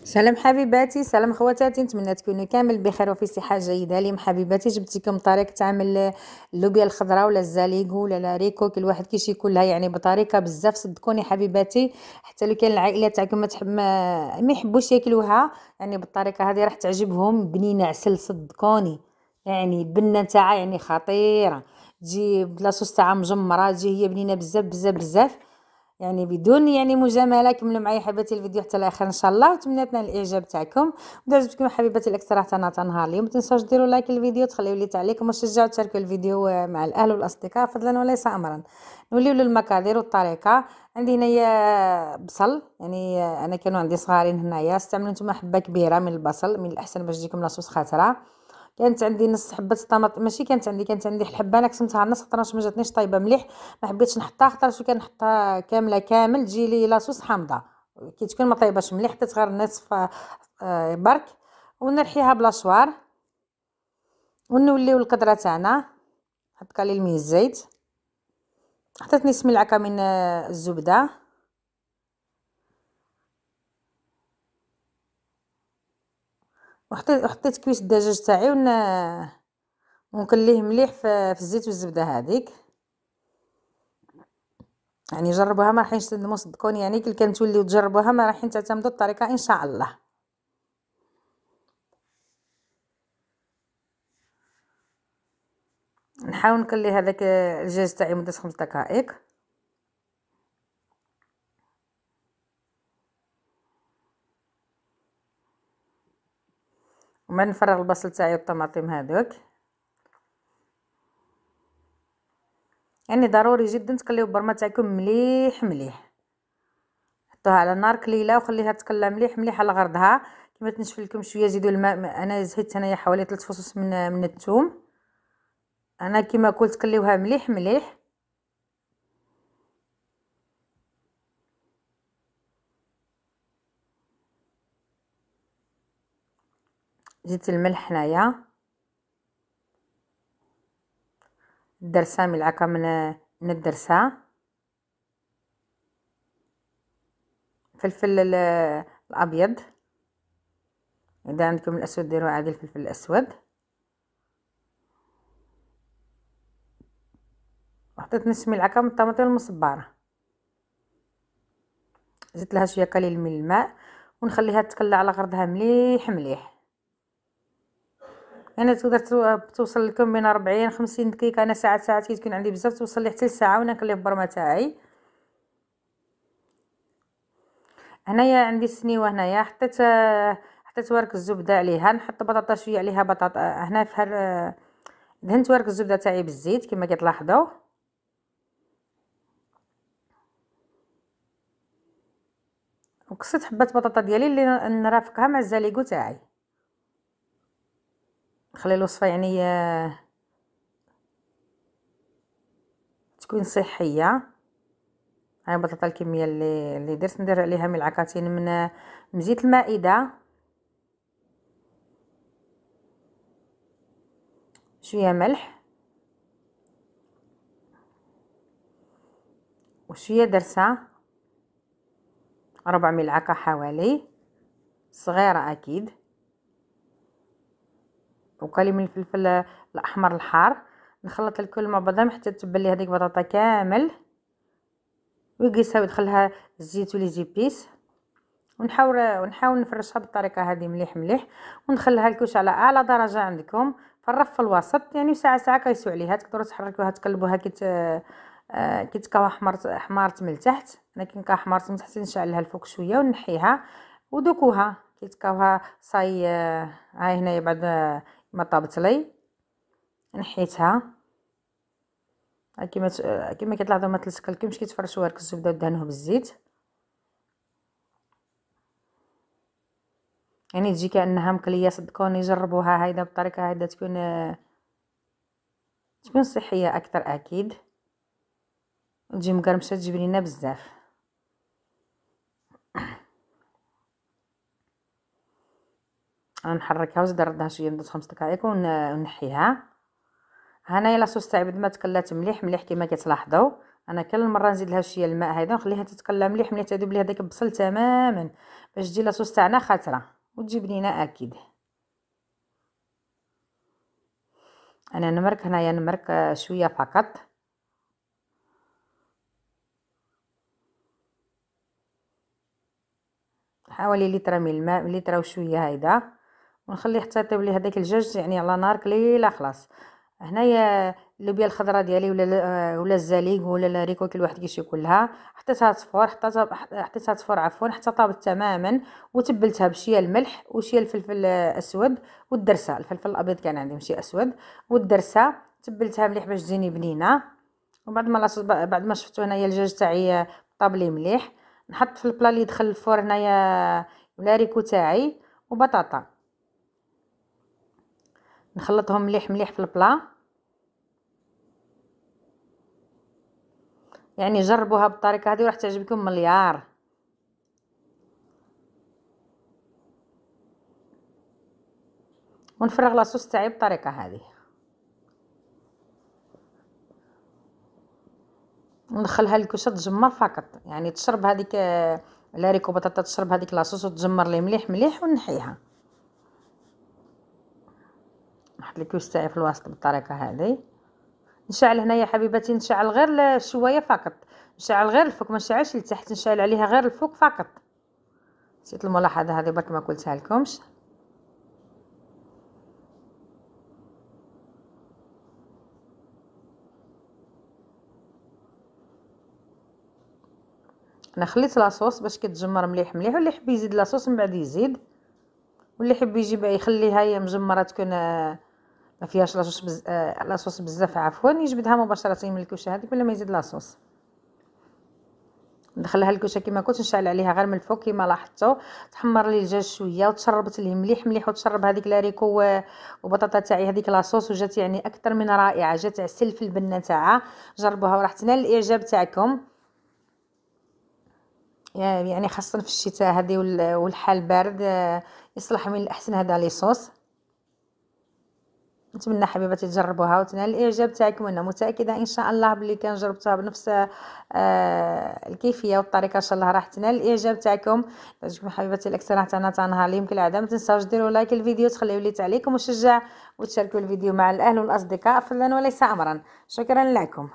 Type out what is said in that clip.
سلام حبيباتي، سلام خواتاتي، نتمنى تكونوا كامل بخير وفي صحه جيده. اليوم حبيباتي جبت لكم طريقه عمل اللوبيا الخضراء ولا الزاليغو ولا لاريكو، كل واحد كيشي ياكلها يعني بطريقه بزاف. صدقوني حبيباتي، حتى لو كان العائله تاعكم ما تحب ما يحبوش ياكلوها، يعني بالطريقه هذه راح تعجبهم. بنينه عسل صدقوني، يعني البنه نتاعها يعني خطيره، تجي بلاصوص تاعها مجمره، تجي هي بنينه بزاف بزاف بزاف. يعني بدون يعني مجامله، كملوا معايا حبيباتي الفيديو حتى الاخر ان شاء الله، وتمنى الاعجاب تاعكم. اذا عجبتكم حبيباتي الاقتراح تاعنا تاع نهار اليوم، ما تنساوش ديروا لايك للفيديو، تخليو لي تعليق وتشجعوا تشاركوا الفيديو مع الاهل والاصدقاء فضلا وليس امرا. نوليو للمقادير والطريقه. عندي هنايا بصل، يعني انا كانوا عندي صغارين هنايا، استعملوا نتوما حبه كبيره من البصل، من الاحسن باش تجيكم لاصوص خضراء. كانت عندي نص حبه طماطم، ماشي كانت عندي الحبه، انا قسمتها نص خاطرش ما جاتنيش طايبه مليح، ما حبيتش نحطها خاطرش كان نحطها كامله كامل تجي لي لاصوص حامضه، كي تكون ما طايباش مليح حطيت غير نصف برك. ونرحيها بلا شوار، ونوليو القدره تاعنا. نحط قليل من الزيت، حطيت نص ملعقه من الزبده، وحطيت كيس الدجاج تاعي ونقليه مليح في الزيت والزبده هذيك. يعني جربوها ما راحينش تندموا صدقوني، يعني كي كان توليو تجربوها ما راحين تعتمدوا الطريقه ان شاء الله. نحاول نقلي هذاك الدجاج تاعي مده 5 دقائق، ومن نفرغ البصل تاعي والطماطم هذوك. يعني ضروري جدا تقليو البرمه تاعكم مليح مليح، حطوها على نار قليله وخليها تقلى مليح مليح على غرضها. كيما تنشف لكم شويه زيدوا الماء، انا زهدت هنايا حوالي 3 فصوص من الثوم. انا كيما قلت قليوها مليح مليح. زدت الملح هنايا، الدرسه ملعقه من الدرسه، فلفل الابيض، اذا عندكم الاسود ديروا عادي الفلفل الاسود. وحطيت نص ملعقه من الطماطم المصبره، زدت لها شويه قليل من الماء، ونخليها تقلى على غرضها مليح مليح. انا تقدر توصل لكم بين 40 50 دقيقه، انا ساعات كي تكون عندي بزاف توصل لي حتى لساعه وانا نقلي البرمه تاعي. هنايا عندي السنيوه، هنايا حطيت ورق الزبده عليها، نحط بطاطا شويه عليها بطاطا هنا في دهنت ورق الزبده تاعي بالزيت كما كتلاحظوا. وقصيت حبه بطاطا ديالي اللي نرافقها مع الزاليغو تاعي، نخلي الوصفه يعني تكون صحيه. هاي بطاطا الكميه اللي درت، ندير عليها ملعقتين من زيت المائده، شويه ملح وشويه درسه، 4 ملعقه حوالي صغيره اكيد، وقليل من الفلفل الاحمر الحار. نخلط الكل مع بعضهم حتى تبان لي هذيك بطاطا كامل ويقيسها ويدخلها الزيت ولي زيبيس. ونحاول نفرشها بالطريقه هذه مليح مليح، ونخليها الكوش على اعلى درجه عندكم في الرف الوسط، يعني ساعه كيسو عليها، تقدروا تحركوها تقلبوها كي تكا حمارت من التحت. انا كي نكا حمارت من تحت نشعلها الفوق شويه ونحيها ودوكوها كي تكاوها صاي. هاي هنايا بعد ما طابت لي نحيتها كيما كتلاحظوا ما تلصقلكمش كي تفرشوا ورك الزبده ودهنوه بالزيت، يعني تجي كانها مقليه. صدقوني جربوها هيدا بالطريقه هيدا تكون صحيه اكثر اكيد، وتجي مقرمشه تجي بنينه بزاف. نحركها وزيد نردها شويه مده 5 دقائق ونحيها. هنايا لاصوص تاعي بعد ما تقلات مليح مليح كما كتلاحظوا، انا كل مره نزيد لها شويه الماء هذا ونخليها تتقلى مليح ملي تذوب ليها داك البصل تماما باش تجي لاصوص تاعنا خاطره وتجي بنينه اكيد. انا نمرك هنايا نمرك شويه فقط. حوالي لتر من الماء، لتر وشويه هيدا، ونخليه حتى يطيب لي هذاك الدجاج يعني على نار قليله خلاص. هنايا اللوبيا الخضراء ديالي ولا الزليق ولا الهريكه كل واحد كيش ياكلها، حطيتها تصفر، حطيتها تصفر عفوا حتى طابت تماما، وتبلتها بشويه الملح وشويه الفلفل اسود والدرسه، الفلفل الابيض كان عندي ماشي اسود، والدرسه تبلتها مليح باش تجيني بنينه. وبعد ما بعد ما شفتو هنايا الدجاج تاعي طاب لي مليح، نحط في البلا اللي يدخل الفرن هنايا ولا ريكو تاعي وبطاطا، نخلطهم مليح مليح في البلا. يعني جربوها بالطريقه هذه وراح تعجبكم مليار. ونفرغ لاصوص تاعي بالطريقه هذه، وندخلها للكوشه تجمر فقط، يعني تشرب هذيك الهريكو بطاطا تشرب هذيك لاصوص وتجمر لي مليح مليح ونحيها. نحط الكوش تاعي في الوسط بالطريقه هذه. نشعل هنايا حبيباتي، نشعل غير شويه فقط، نشعل غير الفوق ما نشعلش لتحت، نشعل عليها غير الفوق فقط. نسيت الملاحظه هذه برك ما قلتها لكمش. انا خليت لاصوص باش كتجمر مليح مليح، واللي يحب يزيد لاصوص من بعد يزيد، واللي يحب يجيب يخليها هي مجمره تكون ما فيهاش لاصوص بزاف عفوا يجبدها مباشره من الكوشه هذيك بلا ما يزيد لاصوص. ندخلها الكوشه كما كنت نشعل عليها غير من الفوق كما لاحظتوا، تحمر لي الدجاج شويه وتشربت ليه مليح مليح، وتشرب هذيك لاريكو وبطاطا تاعي هذيك لاصوص، وجات يعني اكثر من رائعه، جات عسل في البنه تاعها. جربوها وراح تنال الاعجاب تاعكم، يعني خاصه في الشتاء هذه والحال بارد يصلح من الاحسن هذا لي صوص. نتمنى حبيباتي تجربوها وتنال الاعجاب تاعكم، وانا متاكده ان شاء الله بلي كان جربتوها بنفس الكيفيه والطريقه ان شاء الله راح تنال الاعجاب تاعكم. تعجبكم حبيباتي الاكثر تاعنا تنهار ليهم كالعاده، ما تنساوش ديروا لايك الفيديو، تخليوا لي تعليق ومشجع، وتشاركوا الفيديو مع الاهل والاصدقاء فضلا وليس امرا. شكرا لكم.